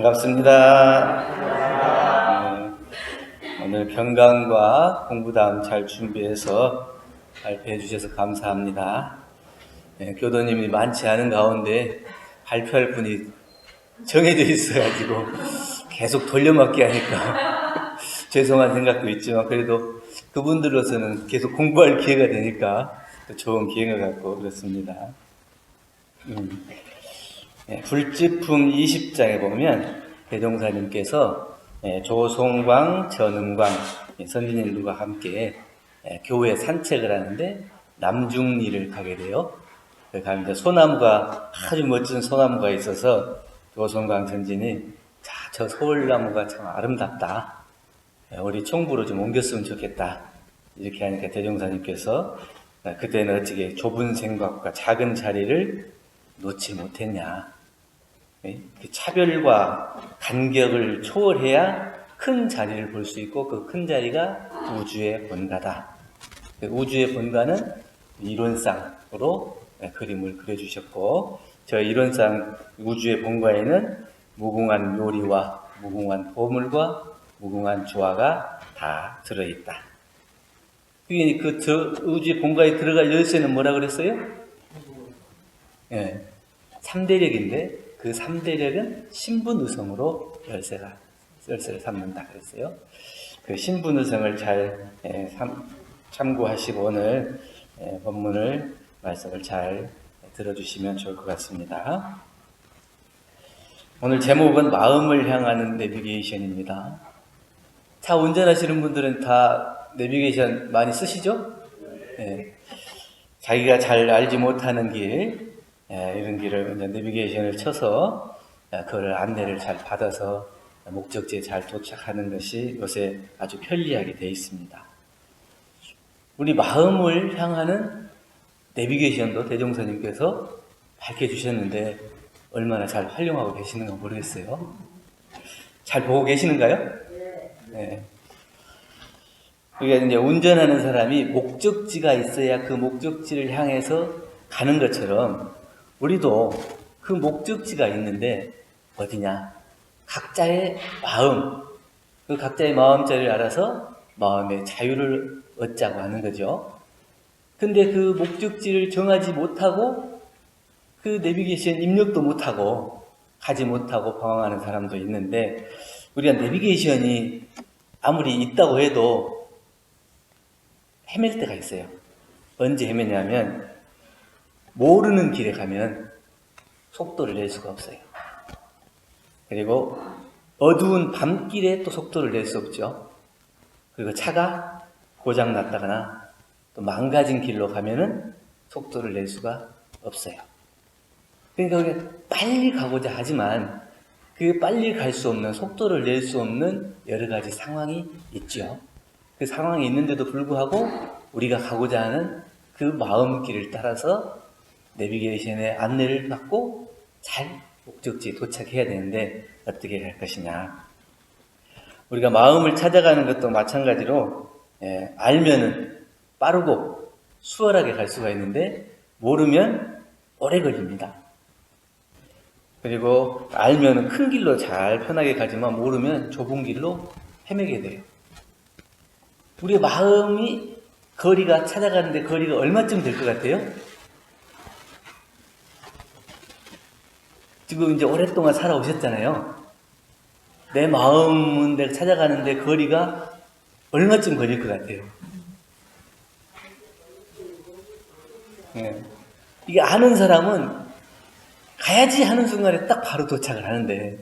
반갑습니다. 오늘 평강과 공부담 잘 준비해서 발표해 주셔서 감사합니다. 교도님이 많지 않은 가운데 발표할 분이 정해져 있어가지고 계속 돌려막기 하니까 죄송한 생각도 있지만 그래도 그분들로서는 계속 공부할 기회가 되니까 또 좋은 기회인 것 같고 그렇습니다. 불지품 20장에 보면 대종사님께서 조송광, 전음광 선진님들과 함께 교회 산책을 하는데 남중리를 가게 돼요. 가는데 소나무가 아주 멋진 소나무가 있어서 조송광 선진이 저 서울나무가 참 아름답다. 우리 총부로 좀 옮겼으면 좋겠다. 이렇게 하니까 대종사님께서 그때는 어떻게 좁은 생각과 작은 자리를 놓지 못했냐. 그 차별과 간격을 초월해야 큰 자리를 볼 수 있고 그 큰 자리가 우주의 본가다. 우주의 본가는 이론상으로 그림을 그려주셨고 저 이론상 우주의 본가에는 무궁한 묘리와 무궁한 보물과 무궁한 조화가 다 들어있다. 그 우주의 본가에 들어갈 열쇠는 뭐라 그랬어요? 3대력인데 그 3대력은 신분의성으로 열쇠를 삼는다 그랬어요. 그 신분의성을 잘 참고하시고 오늘 본문을 말씀을 잘 들어주시면 좋을 것 같습니다. 오늘 제목은 마음을 향하는 내비게이션입니다. 차 운전하시는 분들은 다 내비게이션 많이 쓰시죠? 자기가 잘 알지 못하는 길 이런 길을 내비게이션을 쳐서 그걸 안내를 잘 받아서 목적지에 잘 도착하는 것이 요새 아주 편리하게 되어 있습니다. 우리 마음을 향하는 내비게이션도 대종사님께서 밝혀주셨는데 얼마나 잘 활용하고 계시는가 모르겠어요. 잘 보고 계시는가요? 네. 우리가 이제 운전하는 사람이 목적지가 있어야 그 목적지를 향해서 가는 것처럼 우리도 그 목적지가 있는데 어디냐? 각자의 마음, 그 각자의 마음자리를 알아서 마음의 자유를 얻자고 하는 거죠. 근데 그 목적지를 정하지 못하고 그 내비게이션 입력도 못하고 가지 못하고 방황하는 사람도 있는데 우리가 내비게이션이 아무리 있다고 해도 헤맬 때가 있어요. 언제 헤매냐면 모르는 길에 가면 속도를 낼 수가 없어요. 그리고 어두운 밤길에 또 속도를 낼 수 없죠. 그리고 차가 고장 났다거나 또 망가진 길로 가면은 속도를 낼 수가 없어요. 그러니까 우리가 빨리 가고자 하지만 그 빨리 갈 수 없는 속도를 낼 수 없는 여러 가지 상황이 있죠. 그 상황이 있는데도 불구하고 우리가 가고자 하는 그 마음길을 따라서 내비게이션의 안내를 받고 잘 목적지에 도착해야 되는데 어떻게 갈 것이냐. 우리가 마음을 찾아가는 것도 마찬가지로 알면은 빠르고 수월하게 갈 수가 있는데 모르면 오래 걸립니다. 그리고 알면은 큰 길로 잘 편하게 가지만 모르면 좁은 길로 헤매게 돼요. 우리의 마음이 찾아가는데 거리가 얼마쯤 될 것 같아요? 지금 이제 오랫동안 살아오셨잖아요. 내 마음은 내가 찾아가는데 거리가 얼마쯤 걸릴 것 같아요? 이게 아는 사람은 가야지 하는 순간에 딱 바로 도착을 하는데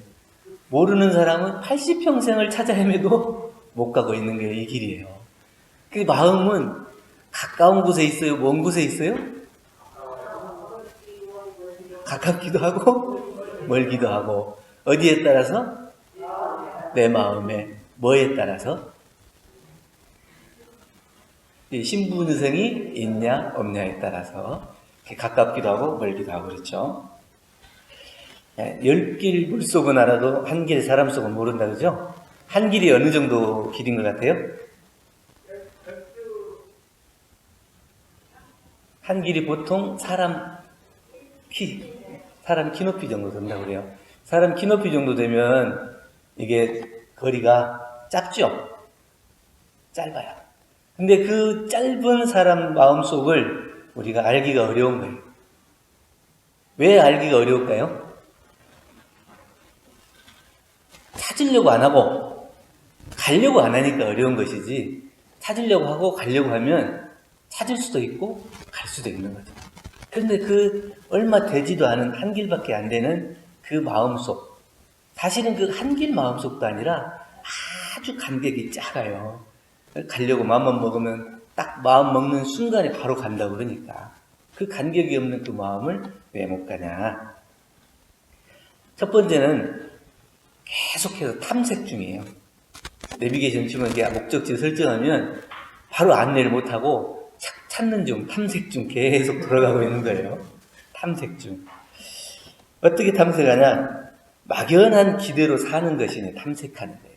모르는 사람은 80평생을 찾아 헤매도 못 가고 있는 게 이 길이에요. 그 마음은 가까운 곳에 있어요? 먼 곳에 있어요? 가깝기도 하고 멀기도 하고 어디에 따라서? 내 마음에 뭐에 따라서? 신분의성이 있냐 없냐에 따라서 가깝기도 하고 멀기도 하고 그렇죠. 10길 물속은 알아도 한 길 사람 속은 모른다 그죠? 한 길이 어느 정도 길인 것 같아요? 한 길이 보통 사람 키 높이 정도 된다고 그래요. 사람 키 높이 정도 되면 이게 거리가 짧죠? 짧아요. 근데 그 짧은 사람 마음속을 우리가 알기가 어려운 거예요. 왜 알기가 어려울까요? 찾으려고 안 하고 가려고 안 하니까 어려운 것이지, 찾으려고 하고 가려고 하면 찾을 수도 있고 갈 수도 있는 거죠. 그런데 그 얼마 되지도 않은 한 길밖에 안 되는 그 마음속, 사실은 그 한 길 마음속도 아니라 아주 간격이 작아요. 가려고 마음만 먹으면 딱 마음 먹는 순간에 바로 간다고 그러니까 그 간격이 없는 그 마음을 왜 못 가냐. 첫 번째는 계속해서 탐색 중이에요. 내비게이션 치면 이게 목적지 설정하면 바로 안내를 못하고 찾는 중, 탐색 중 계속 돌아가고 있는 거예요. 탐색 중. 어떻게 탐색하냐? 막연한 기대로 사는 것이 탐색하는 거예요.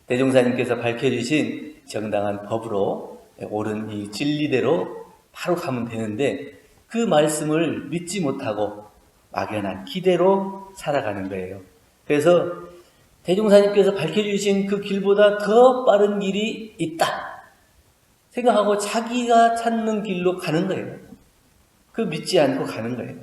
대종사님께서 밝혀주신 정당한 법으로 옳은 이 진리대로 바로 가면 되는데 그 말씀을 믿지 못하고 막연한 기대로 살아가는 거예요. 그래서 대종사님께서 밝혀주신 그 길보다 더 빠른 길이 있다 생각하고 자기가 찾는 길로 가는 거예요. 그 믿지 않고 가는 거예요.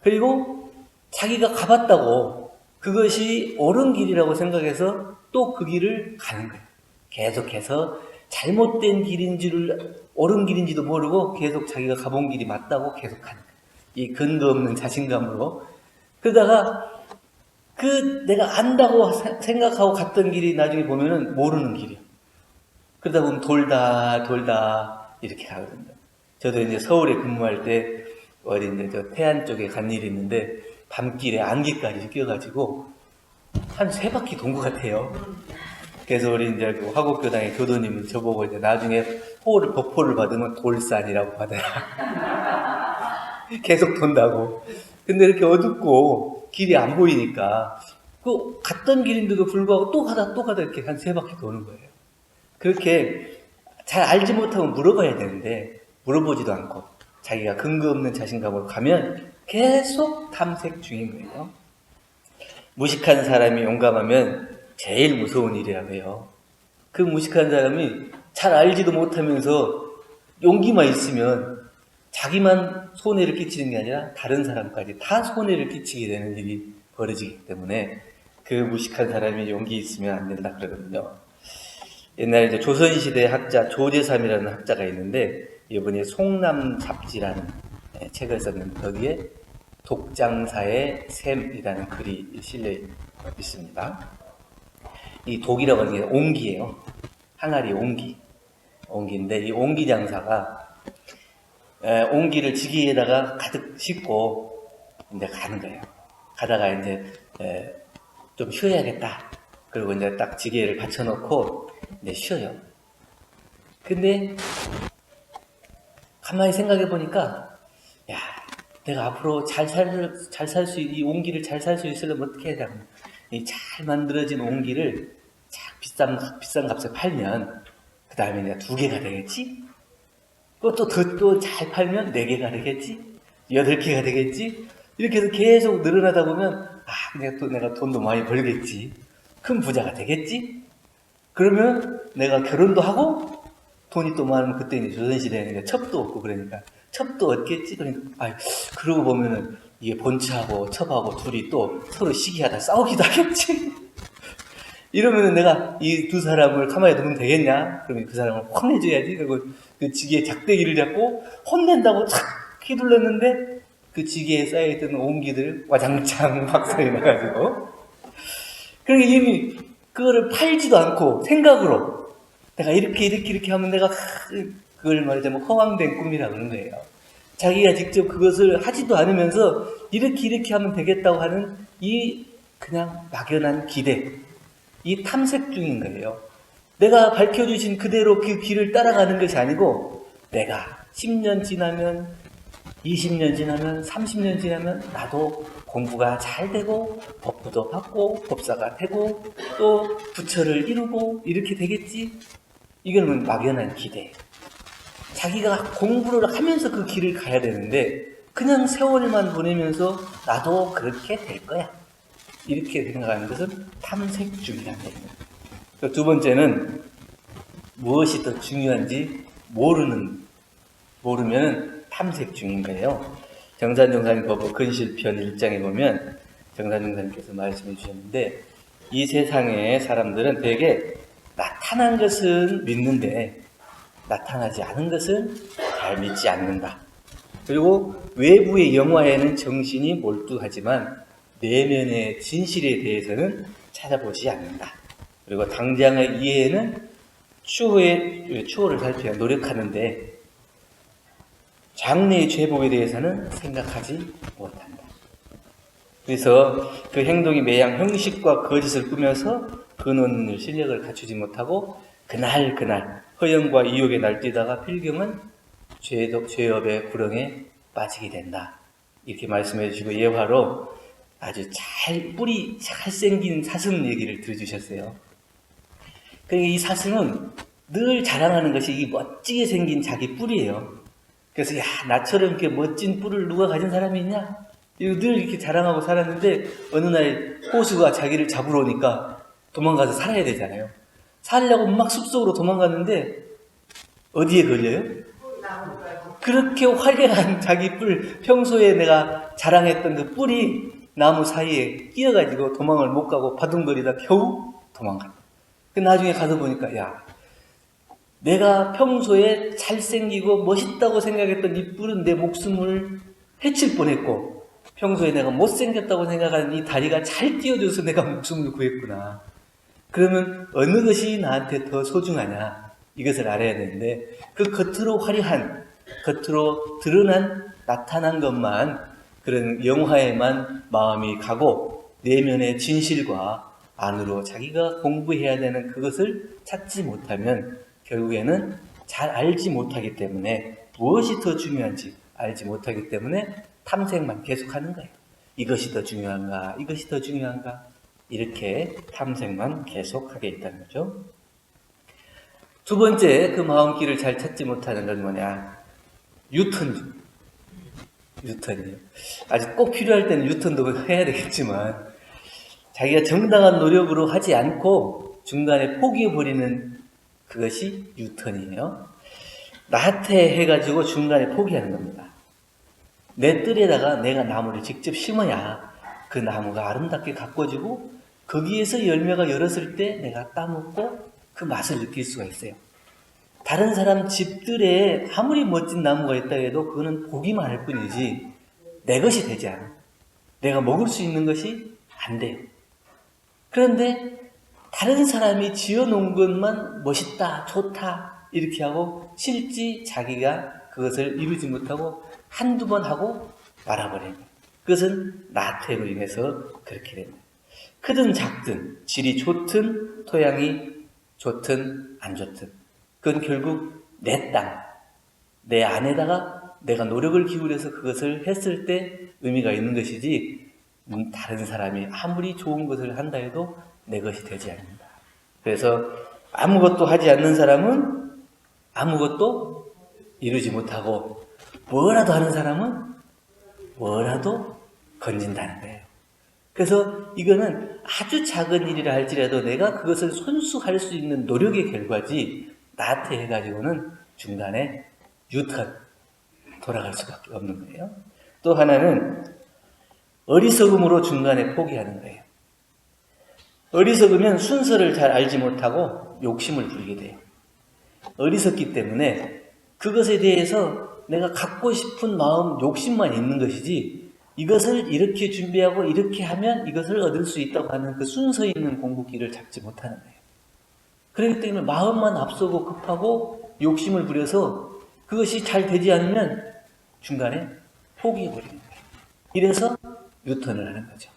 그리고 자기가 가봤다고 그것이 옳은 길이라고 생각해서 또 그 길을 가는 거예요. 계속해서 잘못된 길인지를 옳은 길인지도 모르고 계속 자기가 가본 길이 맞다고 계속 가는 거예요. 이 근거 없는 자신감으로. 그러다가 그 내가 안다고 생각하고 갔던 길이 나중에 보면은 모르는 길이에요. 그러다 보면 돌다 이렇게 가거든요. 저도 이제 서울에 근무할 때 어디 이제 저 태안 쪽에 간 일이 있는데 밤길에 안개까지 껴가지고 한 3바퀴 돈 것 같아요. 그래서 우리 이제 그 화곡교당의 교도님은 저보고 이제 나중에 법포를 받으면 돌산이라고 받아라. 계속 돈다고. 근데 이렇게 어둡고 길이 안 보이니까 그 갔던 길인데도 불구하고 또 가다 이렇게 한 3바퀴 도는 거예요. 그렇게 잘 알지 못하면 물어봐야 되는데 물어보지도 않고 자기가 근거 없는 자신감으로 가면 계속 탐색 중인 거예요. 무식한 사람이 용감하면 제일 무서운 일이라고 해요. 그 무식한 사람이 잘 알지도 못하면서 용기만 있으면 자기만 손해를 끼치는 게 아니라 다른 사람까지 다 손해를 끼치게 되는 일이 벌어지기 때문에 그 무식한 사람이 용기 있으면 안 된다 그러거든요. 옛날에 이제 조선시대 학자 조재삼이라는 학자가 있는데 이분이 송남잡지라는 책을 썼는데 거기에 독장사의 샘이라는 글이 실려 있습니다. 이 독이라고 하는 게 옹기예요. 항아리 옹기인데 이 옹기 장사가 옹기를 지기에다가 가득 싣고 이제 가는 거예요. 가다가 이제 좀 쉬어야겠다. 그리고 이제 딱 지게를 받쳐놓고 이제 쉬어요. 근데 가만히 생각해 보니까 야, 내가 앞으로 이 옹기를 잘 살 수 있으려면 어떻게 해야 되나? 이 잘 만들어진 옹기를 비싼 값에 팔면 그 다음에 이제 2개가 되겠지? 또 잘 팔면 4개가 되겠지? 8개가 되겠지? 이렇게 해서 계속 늘어나다 보면 내가 돈도 많이 벌겠지. 큰 부자가 되겠지? 그러면 내가 결혼도 하고 돈이 또 많으면 그때 이제 조선시대에는 첩도 없고 그러니까 첩도 얻겠지? 그러니까 그러고 보면은 이게 본처하고 첩하고 둘이 또 서로 시기하다 싸우기도 하겠지? 이러면은 내가 이 두 사람을 가만히 두면 되겠냐? 그러면 그 사람을 혼내줘야지. 그리고 그 지게에 작대기를 잡고 혼낸다고 착 휘둘렀는데 그 지게에 쌓여있던 옹기들 와장창 박살이 나가지고 그러니까 이미 그거를 팔지도 않고 생각으로 내가 이렇게 하면 내가 그걸 말하자면 허황된 꿈이라고 하는 거예요. 자기가 직접 그것을 하지도 않으면서 이렇게 하면 되겠다고 하는 이 그냥 막연한 기대, 이 탐색 중인 거예요. 내가 밝혀주신 그대로 그 길을 따라가는 것이 아니고 내가 10년 지나면 20년 지나면 30년 지나면 나도 공부가 잘 되고 법부도 받고 법사가 되고 또 부처를 이루고 이렇게 되겠지. 이거는 막연한 기대. 자기가 공부를 하면서 그 길을 가야 되는데 그냥 세월만 보내면서 나도 그렇게 될 거야. 이렇게 생각하는 것은 탐색 중이라는 얘기입니다. 두 번째는 무엇이 더 중요한지 모르면 탐색 중인 거예요. 정산정사님 법보 근실편 1장에 보면 정산정사님께서 말씀해 주셨는데, 이 세상의 사람들은 대개 나타난 것은 믿는데 나타나지 않은 것은 잘 믿지 않는다. 그리고 외부의 영화에는 정신이 몰두하지만 내면의 진실에 대해서는 찾아보지 않는다. 그리고 당장의 이해에는 추호를 살펴야 노력하는데 장래의 죄복에 대해서는 생각하지 못한다. 그래서 그 행동이 매양 형식과 거짓을 꾸며서 근원을 실력을 갖추지 못하고 그날 허영과 유혹에 날뛰다가 필경은 죄업의 불응에 빠지게 된다. 이렇게 말씀해 주시고 예화로 아주 뿌리 잘 생긴 사슴 얘기를 들어주셨어요. 그러니까 이 사슴은 늘 자랑하는 것이 이 멋지게 생긴 자기 뿔이에요. 그래서 나처럼 이렇게 멋진 뿔을 누가 가진 사람이 있냐? 늘 이렇게 자랑하고 살았는데 어느 날 호수가 자기를 잡으러 오니까 도망가서 살아야 되잖아요. 살려고 막 숲속으로 도망갔는데 어디에 걸려요? 그렇게 화려한 자기 뿔, 평소에 내가 자랑했던 그 뿔이 나무 사이에 끼어가지고 도망을 못 가고 바둥거리다 겨우 도망갔다. 나중에 가서 보니까 내가 평소에 잘생기고 멋있다고 생각했던 이 뿔은 내 목숨을 해칠 뻔했고 평소에 내가 못생겼다고 생각하는 이 다리가 잘 띄워줘서 내가 목숨을 구했구나. 그러면 어느 것이 나한테 더 소중하냐, 이것을 알아야 되는데 그 겉으로 화려한, 겉으로 드러난 나타난 것만, 그런 영화에만 마음이 가고 내면의 진실과 안으로 자기가 공부해야 되는 그것을 찾지 못하면 결국에는 잘 알지 못하기 때문에, 무엇이 더 중요한지 알지 못하기 때문에 탐색만 계속하는 거예요. 이것이 더 중요한가, 이것이 더 중요한가, 이렇게 탐색만 계속하게 있다는 거죠. 두 번째, 그 마음길을 잘 찾지 못하는 건 뭐냐? 유턴이에요. 아직 꼭 필요할 때는 유턴도 해야 되겠지만 자기가 정당한 노력으로 하지 않고 중간에 포기해버리는 그것이 유턴이에요. 나태해가지고 중간에 포기하는 겁니다. 내 뜰에다가 내가 나무를 직접 심어야 그 나무가 아름답게 가꿔지고 거기에서 열매가 열었을 때 내가 따먹고 그 맛을 느낄 수가 있어요. 다른 사람 집들에 아무리 멋진 나무가 있다 해도 그거는 보기만 할 뿐이지 내 것이 되지 않아. 내가 먹을 수 있는 것이 안 돼요. 그런데 다른 사람이 지어놓은 것만 멋있다, 좋다 이렇게 하고 실제 자기가 그것을 이루지 못하고 한두 번 하고 말아버려요. 그것은 나태로 인해서 그렇게 됩니다. 크든 작든 질이 좋든 토양이 좋든 안 좋든 그건 결국 내 땅, 내 안에다가 내가 노력을 기울여서 그것을 했을 때 의미가 있는 것이지 다른 사람이 아무리 좋은 것을 한다 해도 내 것이 되지 않는다. 그래서 아무것도 하지 않는 사람은 아무것도 이루지 못하고 뭐라도 하는 사람은 뭐라도 건진다는 거예요. 그래서 이거는 아주 작은 일이라 할지라도 내가 그것을 손수할 수 있는 노력의 결과지 나태해가지고는 중간에 유턴, 돌아갈 수밖에 없는 거예요. 또 하나는 어리석음으로 중간에 포기하는 거예요. 어리석으면 순서를 잘 알지 못하고 욕심을 부리게 돼요. 어리석기 때문에 그것에 대해서 내가 갖고 싶은 마음, 욕심만 있는 것이지 이것을 이렇게 준비하고 이렇게 하면 이것을 얻을 수 있다고 하는 그 순서 있는 공부기를 잡지 못하는 거예요. 그렇기 때문에 마음만 앞서고 급하고 욕심을 부려서 그것이 잘 되지 않으면 중간에 포기해버리는 거예요. 이래서 유턴을 하는 거죠.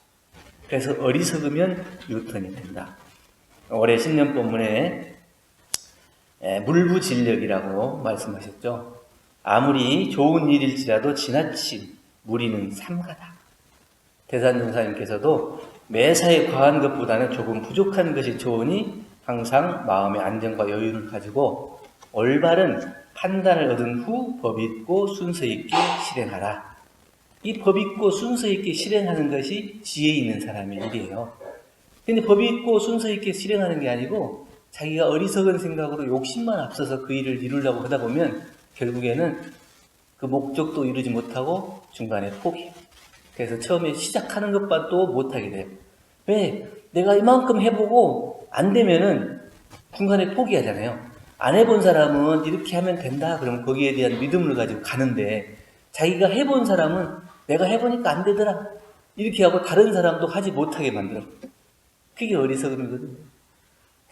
그래서 어리석으면 유턴이 된다. 올해 신년 본문에 물부진력이라고 말씀하셨죠. 아무리 좋은 일일지라도 지나친 무리는 삼가다. 대산전사님께서도 매사에 과한 것보다는 조금 부족한 것이 좋으니 항상 마음의 안정과 여유를 가지고 올바른 판단을 얻은 후 법 있고 순서 있게 실행하라. 이 법 있고 순서 있게 실행하는 것이 지혜 있는 사람의 일이에요. 근데 법 있고 순서 있게 실행하는 게 아니고 자기가 어리석은 생각으로 욕심만 앞서서 그 일을 이루려고 하다 보면 결국에는 그 목적도 이루지 못하고 중간에 포기해요. 그래서 처음에 시작하는 것과도 못하게 돼요. 왜? 내가 이만큼 해보고 안 되면은 중간에 포기하잖아요. 안 해본 사람은 이렇게 하면 된다. 그러면 거기에 대한 믿음을 가지고 가는데 자기가 해본 사람은 내가 해보니까 안 되더라. 이렇게 하고 다른 사람도 하지 못하게 만들어. 그게 어리석음이거든요.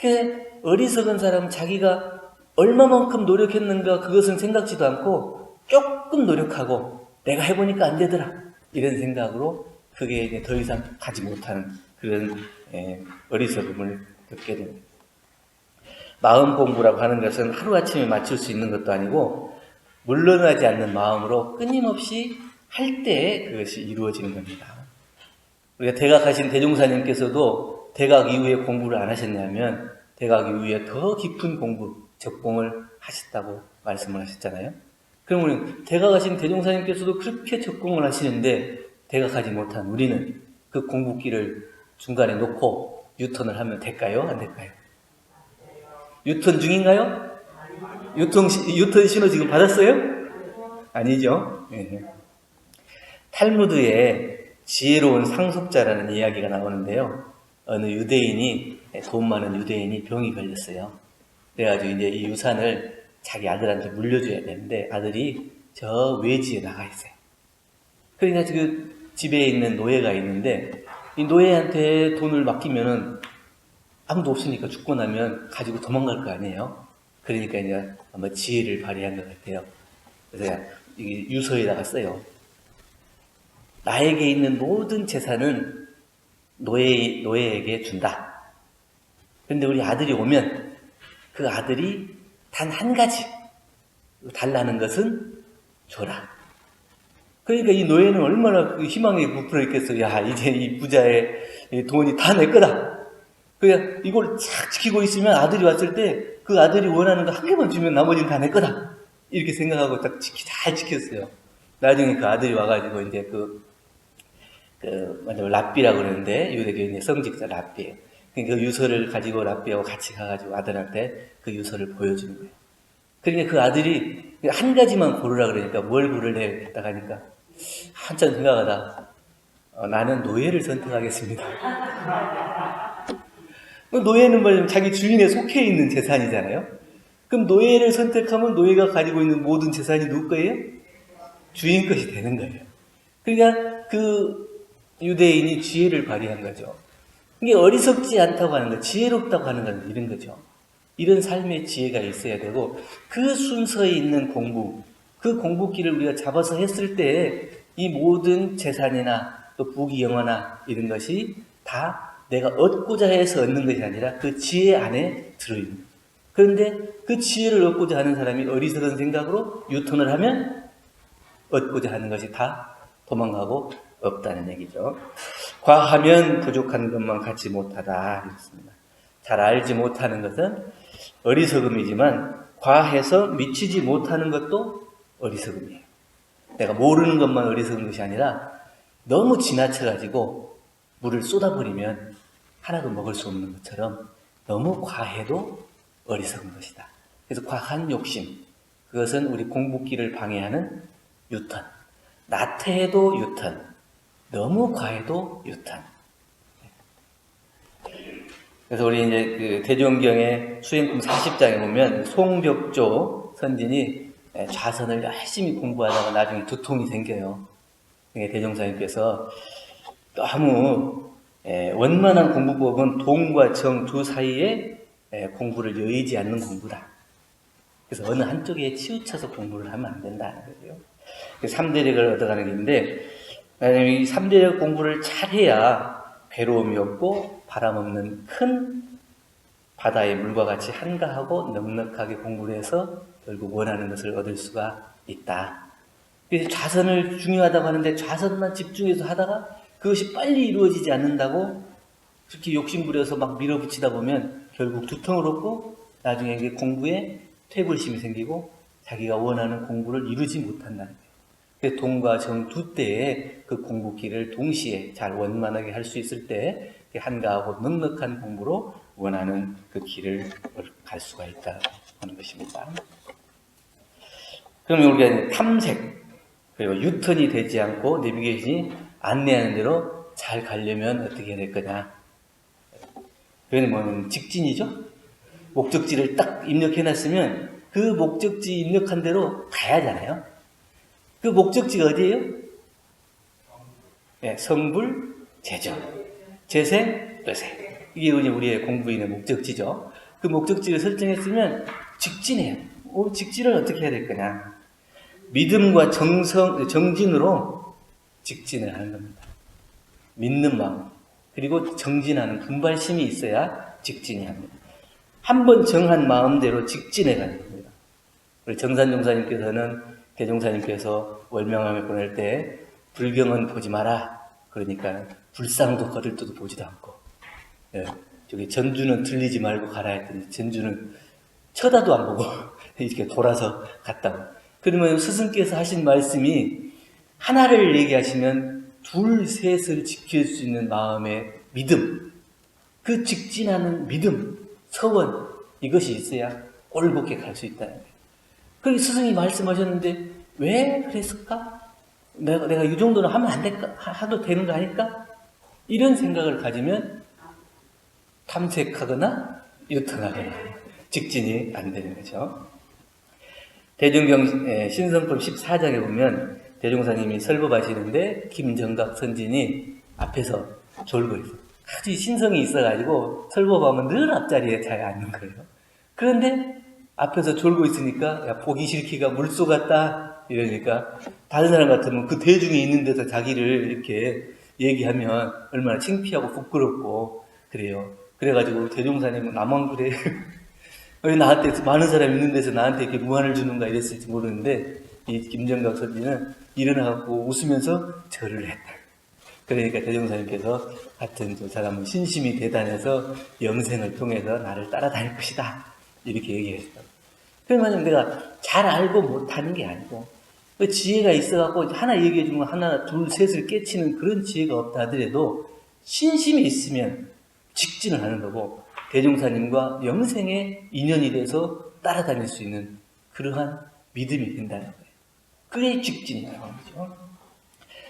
그 어리석은 사람은 자기가 얼마만큼 노력했는가 그것은 생각지도 않고 조금 노력하고 내가 해보니까 안 되더라. 이런 생각으로 그게 이제 더 이상 가지 못하는 그런 어리석음을 겪게 됩니다. 마음 공부라고 하는 것은 하루아침에 맞출 수 있는 것도 아니고 물러나지 않는 마음으로 끊임없이 할 때 그것이 이루어지는 겁니다. 우리가 대각하신 대종사님께서도 대각 이후에 공부를 안 하셨냐면 대각 이후에 더 깊은 공부, 적공을 하셨다고 말씀을 하셨잖아요. 그러면 대각하신 대종사님께서도 그렇게 적공을 하시는데 대각하지 못한 우리는 그 공부길을 중간에 놓고 유턴을 하면 될까요? 안 될까요? 유턴 중인가요? 유턴 신호 지금 받았어요? 아니죠. 네. 탈무드에 지혜로운 상속자라는 이야기가 나오는데요. 어느 유대인이, 돈 많은 유대인이 병이 걸렸어요. 그래가지고 이제 이 유산을 자기 아들한테 물려줘야 되는데 아들이 저 외지에 나가 있어요. 그러니까 그 집에 있는 노예가 있는데 이 노예한테 돈을 맡기면은 아무도 없으니까 죽고 나면 가지고 도망갈 거 아니에요. 그러니까 이제 아마 지혜를 발휘한 것 같아요. 그래서 이 유서에다가 써요. 나에게 있는 모든 재산은 노예에게 준다. 그런데 우리 아들이 오면 그 아들이 단 한 가지 달라는 것은 줘라. 그러니까 이 노예는 얼마나 희망에 부풀어 있겠어요. 야, 이제 이 부자의 돈이 다 내 거다. 그냥 이걸 착 지키고 있으면 아들이 왔을 때 그 아들이 원하는 거 한 개만 주면 나머지는 다 내 거다. 이렇게 생각하고 딱 잘 지켰어요. 나중에 그 아들이 와가지고 이제 먼저 랍비라고 그러는데 유대교인의 성직자 랍비예요. 그러니까 그 유서를 가지고 랍비하고 같이 가가지고 아들한테 그 유서를 보여주는 거예요. 그러니까 그 아들이 한 가지만 고르라 그러니까 뭘 고를래 했다 하니까 한참 생각하다 나는 노예를 선택하겠습니다. 노예는 뭐냐면 자기 주인에 속해 있는 재산이잖아요. 그럼 노예를 선택하면 노예가 가지고 있는 모든 재산이 누구 거예요? 주인 것이 되는 거예요. 그러니까 그 유대인이 지혜를 발휘한 거죠. 이게 어리석지 않다고 하는 거, 지혜롭다고 하는 건 이런 거죠. 이런 삶의 지혜가 있어야 되고 그 순서에 있는 공부, 그 공부길을 우리가 잡아서 했을 때 이 모든 재산이나 또 부귀 영화나 이런 것이 다 내가 얻고자 해서 얻는 것이 아니라 그 지혜 안에 들어있는 거예요. 그런데 그 지혜를 얻고자 하는 사람이 어리석은 생각으로 유턴을 하면 얻고자 하는 것이 다 도망가고 없다는 얘기죠. 과하면 부족한 것만 갖지 못하다 이렇습니다. 잘 알지 못하는 것은 어리석음이지만 과해서 미치지 못하는 것도 어리석음이에요. 내가 모르는 것만 어리석은 것이 아니라 너무 지나쳐가지고 물을 쏟아버리면 하나도 먹을 수 없는 것처럼 너무 과해도 어리석은 것이다. 그래서 과한 욕심, 그것은 우리 공부길을 방해하는 유턴. 나태해도 유턴, 너무 과해도 유턴. 그래서 우리 이제 그 대종경의 수행품 40장에 보면 송벽조 선진이 좌선을 열심히 공부하다가 나중에 두통이 생겨요. 대종사님께서 너무 원만한 공부법은 동과 정 두 사이에 공부를 여의지 않는 공부다. 그래서 어느 한쪽에 치우쳐서 공부를 하면 안 된다는 거죠. 3대력을 얻어가는 게 있는데 이 3대력 공부를 잘해야 괴로움이 없고 바람 없는 큰 바다의 물과 같이 한가하고 넉넉하게 공부를 해서 결국 원하는 것을 얻을 수가 있다. 그래서 좌선을 중요하다고 하는데 좌선만 집중해서 하다가 그것이 빨리 이루어지지 않는다고 그렇게 욕심부려서 막 밀어붙이다 보면 결국 두통을 얻고 나중에 공부에 퇴불심이 생기고 자기가 원하는 공부를 이루지 못한다는 거예요. 동과 정 두 때에 그 공부길을 동시에 잘 원만하게 할 수 있을 때 한가하고 넉넉한 공부로 원하는 그 길을 갈 수가 있다 하는 것입니다. 그러면 우리가 탐색 그리고 유턴이 되지 않고 내비게이션이 안내하는 대로 잘 가려면 어떻게 해야 될 거냐? 그건 뭐냐면 직진이죠. 목적지를 딱 입력해놨으면 그 목적지 입력한 대로 가야 하잖아요. 그 목적지가 어디예요? 네, 성불, 재정, 재생, 퇴생. 이게 우리의 공부인의 목적지죠. 그 목적지를 설정했으면 직진해요. 직진을 어떻게 해야 될 거냐? 믿음과 정진으로 직진을 하는 겁니다. 믿는 마음, 그리고 정진하는 분발심이 있어야 직진이 합니다. 한번 정한 마음대로 직진해 가는 겁니다. 우리 정산종사님께서는 대종사님께서 월명함을 보낼 때 불경은 보지 마라. 그러니까 불상도 거릴 때도 보지도 않고, 저기 전주는 들리지 말고 가라 했더니 전주는 쳐다도 안 보고 이렇게 돌아서 갔다고. 그러면 스승께서 하신 말씀이 하나를 얘기하시면 둘, 셋을 지킬 수 있는 마음의 믿음, 그 직진하는 믿음, 서원, 이것이 있어야 올곧게 갈 수 있다는 거예요. 그리고 스승이 말씀하셨는데 왜 그랬을까? 내가 이 정도는 하면 안 될까? 하도 되는 거 아닐까? 이런 생각을 가지면 탐색하거나 유턴하거나 직진이 안 되는 거죠. 대중경 신성품 14장에 보면 대종사님이 설법하시는데 김정각 선진이 앞에서 졸고 있어. 아주 신성이 있어가지고 설법하면 늘 앞자리에 잘 앉는 거예요. 그런데 앞에서 졸고 있으니까 야, 보기 싫기가 물소 같다 이러니까 다른 사람 같으면 그 대중에 있는 데서 자기를 이렇게 얘기하면 얼마나 창피하고 부끄럽고 그래요. 그래가지고 대종사님은 나만 그래. 왜 나한테 많은 사람이 있는 데서 나한테 이렇게 무안을 주는가 이랬을지 모르는데 이 김정각 선지는 일어나갖고 웃으면서 절을 했다. 그러니까 대종사님께서 같은 저 사람은 신심이 대단해서 영생을 통해서 나를 따라다닐 것이다 이렇게 얘기했어. 그러면 내가 잘 알고 못하는 게 아니고 그 지혜가 있어갖고 하나 얘기해주면 하나 둘 셋을 깨치는 그런 지혜가 없다 하더라도 신심이 있으면 직진을 하는 거고 대종사님과 영생의 인연이 돼서 따라다닐 수 있는 그러한 믿음이 된다는 거예요. 그게 직진이라는 거죠.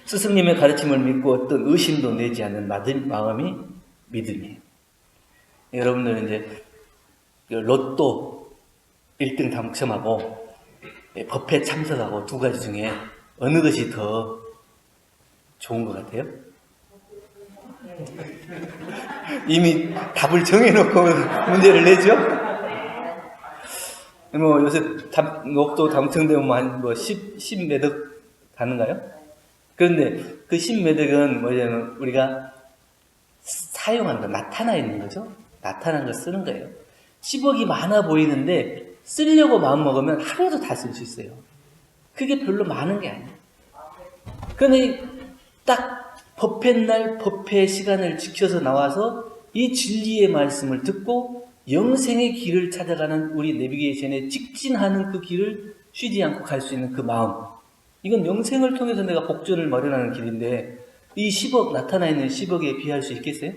스승님의 가르침을 믿고 어떤 의심도 내지 않는 마음이 믿음이에요. 여러분들은 이제 로또 1등 당첨하고 법회 참석하고 두 가지 중에 어느 것이 더 좋은 것 같아요? 이미 답을 정해놓고 문제를 내죠? 뭐 요새 로또 당첨되면 뭐 10 매덕 가는가요? 그런데 그 10 매덕은 뭐냐면 우리가 사용하는 거, 나타나 있는 거죠? 나타난 거 쓰는 거예요. 10억이 많아 보이는데 쓰려고 마음먹으면 하루에도 다 쓸 수 있어요. 그게 별로 많은 게 아니에요. 그런데 딱 법회날 법회 시간을 지켜서 나와서 이 진리의 말씀을 듣고 영생의 길을 찾아가는 우리 내비게이션에 직진하는 그 길을 쉬지 않고 갈 수 있는 그 마음, 이건 영생을 통해서 내가 복전을 마련하는 길인데 이 10억, 나타나 있는 10억에 비할 수 있겠어요?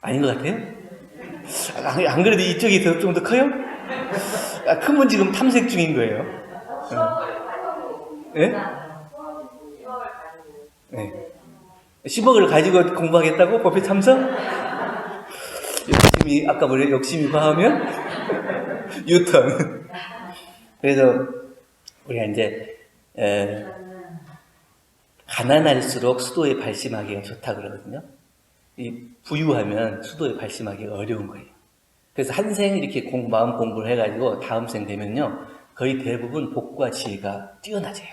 아닌 것 같아요? 안 그래도 이쪽이 좀 더 커요? 크면 지금 탐색 중인 거예요. 네? 네. 10억을 가지고 공부하겠다고? 법회 참석? 아까 뭐래? 욕심이 과하면? 유턴. 그래서, 우리가 이제, 가난할수록 수도에 발심하기가 좋다 그러거든요. 이 부유하면 수도에 발심하기가 어려운 거예요. 그래서 한 생 이렇게 마음 공부를 해가지고 다음 생 되면요, 거의 대부분 복과 지혜가 뛰어나져요.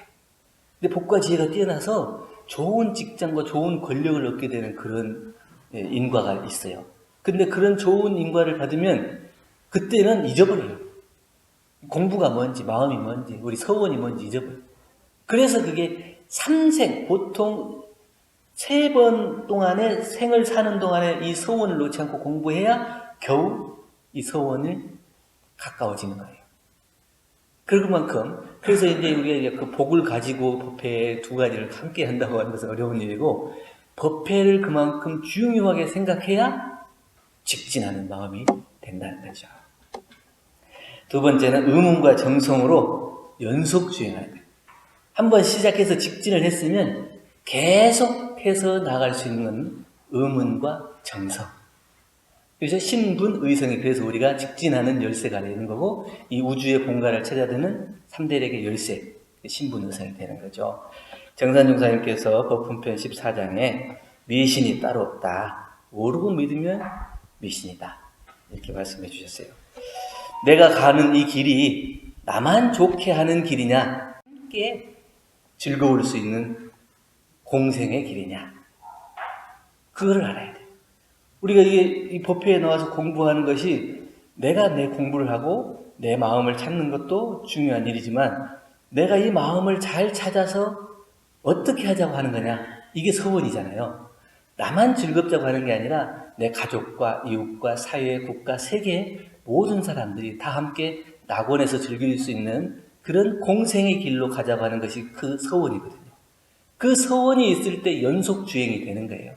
근데 복과 지혜가 뛰어나서 좋은 직장과 좋은 권력을 얻게 되는 그런 인과가 있어요. 근데 그런 좋은 인과를 받으면 그때는 잊어버려요. 공부가 뭔지, 마음이 뭔지, 우리 서원이 뭔지 잊어버려요. 그래서 그게 3생, 보통 3번 동안에, 생을 사는 동안에 이 서원을 놓지 않고 공부해야 겨우 이 서원을 가까워지는 거예요. 그래서 이제 우리가 그 복을 가지고 법회 두 가지를 함께 한다고 하는 것은 어려운 일이고, 법회를 그만큼 중요하게 생각해야 직진하는 마음이 된다는 거죠. 두 번째는 의문과 정성으로 연속 주행하는 거예요. 한번 시작해서 직진을 했으면 계속해서 나갈 수 있는 의문과 정성. 그래서 신분, 의성이, 그래서 우리가 직진하는 열쇠가 되는 거고, 이 우주의 본가를 찾아드는 3대력의 열쇠, 신분, 의성이 되는 거죠. 정산종사님께서 법훈편 14장에 미신이 따로 없다, 모르고 믿으면 미신이다, 이렇게 말씀해 주셨어요. 내가 가는 이 길이 나만 좋게 하는 길이냐, 함께 즐거울 수 있는 공생의 길이냐, 그거를 알아야 돼요. 우리가 이 법회에 나와서 공부하는 것이 내가 내 공부를 하고 내 마음을 찾는 것도 중요한 일이지만, 내가 이 마음을 잘 찾아서 어떻게 하자고 하는 거냐, 이게 서원이잖아요. 나만 즐겁자고 하는 게 아니라 내 가족과 이웃과 사회, 국가, 세계 모든 사람들이 다 함께 낙원에서 즐길 수 있는 그런 공생의 길로 가자고 하는 것이 그 서원이거든요. 그 서원이 있을 때 연속 주행이 되는 거예요.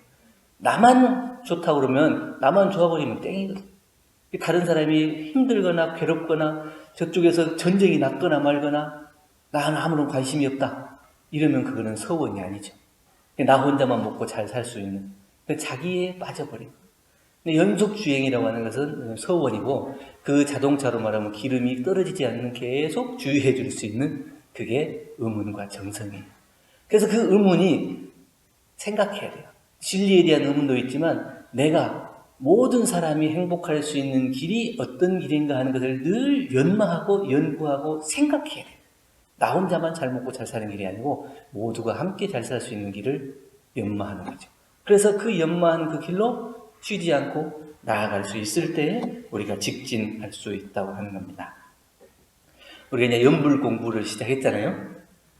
나만 좋다고 그러면, 나만 좋아버리면 땡이거든요. 다른 사람이 힘들거나 괴롭거나 저쪽에서 전쟁이 났거나 말거나 나는 아무런 관심이 없다, 이러면 그거는 서원이 아니죠. 나 혼자만 먹고 잘 살 수 있는, 자기에 빠져버리고. 연속 주행이라고 하는 것은 서원이고, 그 자동차로 말하면 기름이 떨어지지 않는 계속 주유해 줄 수 있는 그게 의문과 정성이에요. 그래서 그 의문이 생각해야 돼요. 진리에 대한 의문도 있지만 내가 모든 사람이 행복할 수 있는 길이 어떤 길인가 하는 것을 늘 연마하고 연구하고 생각해야 돼요. 나 혼자만 잘 먹고 잘 사는 길이 아니고 모두가 함께 잘 살 수 있는 길을 연마하는 거죠. 그래서 그 연마하는 그 길로 쉬지 않고 나아갈 수 있을 때 우리가 직진할 수 있다고 하는 겁니다. 우리가 이제 연불 공부를 시작했잖아요.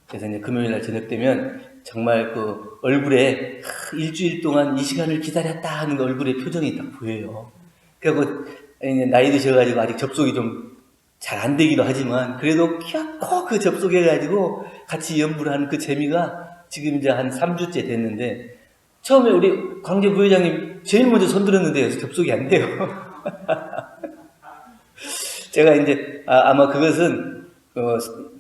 그래서 이제 금요일날 저녁 되면 정말 그 얼굴에 일주일 동안 이 시간을 기다렸다 하는 그 얼굴의 표정이 딱 보여요. 그리고 이제 나이 드셔가지고 아직 접속이 좀 잘 안 되기도 하지만 그래도 꼭 그 접속해가지고 같이 연불하는 그 재미가 지금 이제 한 3주째 됐는데, 처음에 우리 광재 부회장님 제일 먼저 손 들었는데 접속이 안 돼요. 제가 이제 아마 그것은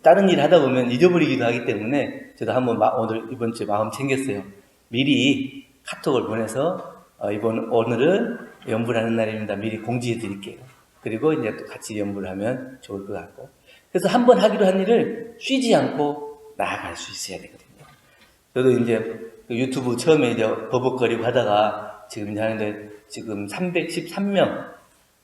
다른 일 하다 보면 잊어버리기도 하기 때문에 저도 한번 오늘 이번 주에 마음 챙겼어요. 미리 카톡을 보내서 오늘은 연불하는 날입니다, 미리 공지해 드릴게요. 그리고 이제 또 같이 연불을 하면 좋을 것 같고, 그래서 한번 하기로 한 일을 쉬지 않고 나아갈 수 있어야 되거든요. 저도 이제 유튜브 처음에 이제 버벅거리고 하다가 지금 이제 하는데 지금 313명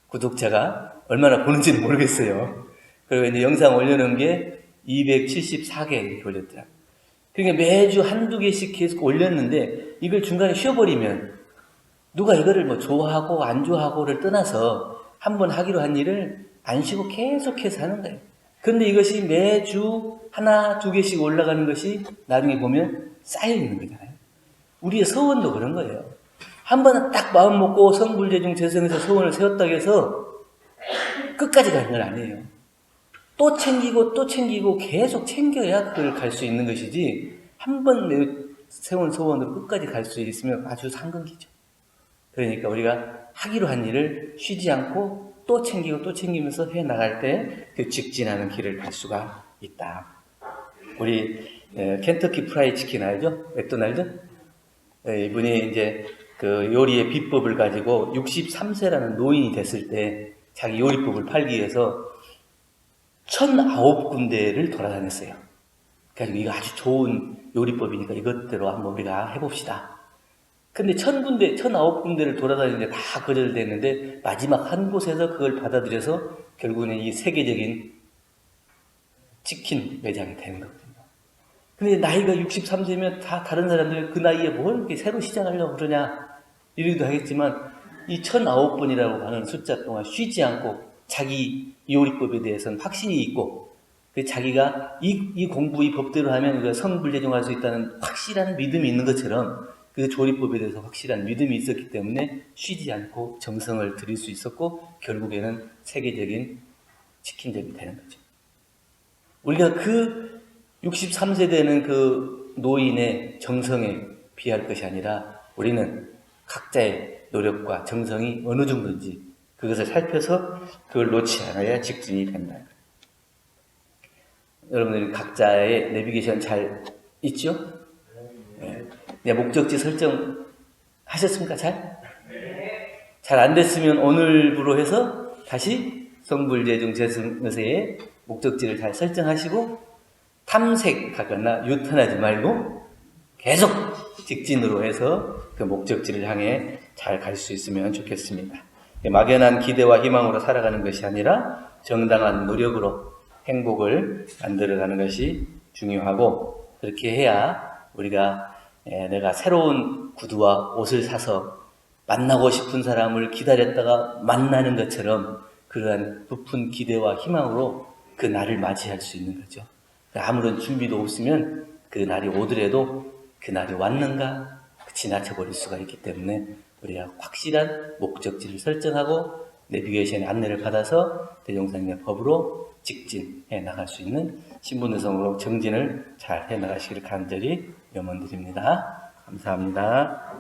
구독자가 얼마나 보는지는 모르겠어요. 그리고 이제 영상 올려놓은 게 274개 이렇게 올렸더라고요. 그러니까 매주 한두 개씩 계속 올렸는데 이걸 중간에 쉬어버리면 누가 이거를 뭐 좋아하고 안 좋아하고를 떠나서 한번 하기로 한 일을 안 쉬고 계속해서 하는 거예요. 그런데 이것이 매주 하나, 두 개씩 올라가는 것이 나중에 보면 쌓여 있는 거잖아요. 우리의 서원도 그런 거예요. 한번 딱 마음 먹고 성불재중 재성에서 서원을 세웠다고 해서 끝까지 가는 건 아니에요. 또 챙기고 또 챙기고 계속 챙겨야 그걸 갈 수 있는 것이지, 한번 세운 소원으로 끝까지 갈 수 있으면 아주 상근기죠. 그러니까 우리가 하기로 한 일을 쉬지 않고 또 챙기고 또 챙기면서 해나갈 때 그 직진하는 길을 갈 수가 있다. 우리 켄터키 프라이 치킨 알죠? 맥도날드? 이분이 이제 그 요리의 비법을 가지고 63세라는 노인이 됐을 때 자기 요리법을 팔기 위해서 1009군데를 돌아다녔어요. 그래가지고 이거 아주 좋은 요리법이니까 이것대로 한번 우리가 해봅시다. 근데 1000군데, 1009군데를 돌아다니는데 다 거절됐는데 마지막 한 곳에서 그걸 받아들여서 결국은 이 세계적인 치킨 매장이 되는 거거든요. 근데 나이가 63세면 다 다른 사람들 그 나이에 뭘 이렇게 새로 시작하려고 그러냐 이러기도 하겠지만, 이 1009번이라고 하는 숫자 동안 쉬지 않고 자기 요리법에 대해서는 확신이 있고, 자기가 이 공부, 이 법대로 하면 성불재종할 수 있다는 확실한 믿음이 있는 것처럼 그 조리법에 대해서 확실한 믿음이 있었기 때문에 쉬지 않고 정성을 들일 수 있었고 결국에는 세계적인 치킨점이 되는 거죠. 우리가 그 63세대는 그 노인의 정성에 비할 것이 아니라 우리는 각자의 노력과 정성이 어느 정도인지 그것을 살펴서 그걸 놓지 않아야 직진이 된다. 여러분들이 각자의 내비게이션 잘 있죠? 네. 목적지 설정 하셨습니까? 잘 안 됐으면 오늘부로 해서 다시 성불제중 제승의세의 목적지를 잘 설정하시고 탐색하거나 유턴하지 말고 계속 직진으로 해서 그 목적지를 향해 잘 갈 수 있으면 좋겠습니다. 막연한 기대와 희망으로 살아가는 것이 아니라 정당한 노력으로 행복을 만들어가는 것이 중요하고, 그렇게 해야 우리가 내가 새로운 구두와 옷을 사서 만나고 싶은 사람을 기다렸다가 만나는 것처럼 그러한 부푼 기대와 희망으로 그 날을 맞이할 수 있는 거죠. 아무런 준비도 없으면 그 날이 오더라도 그 날이 왔는가 지나쳐버릴 수가 있기 때문에 우리가 확실한 목적지를 설정하고 내비게이션의 안내를 받아서 대종사님의 법으로 직진해 나갈 수 있는 신분의성으로 정진을 잘 해나가시기를 간절히 염원드립니다. 감사합니다.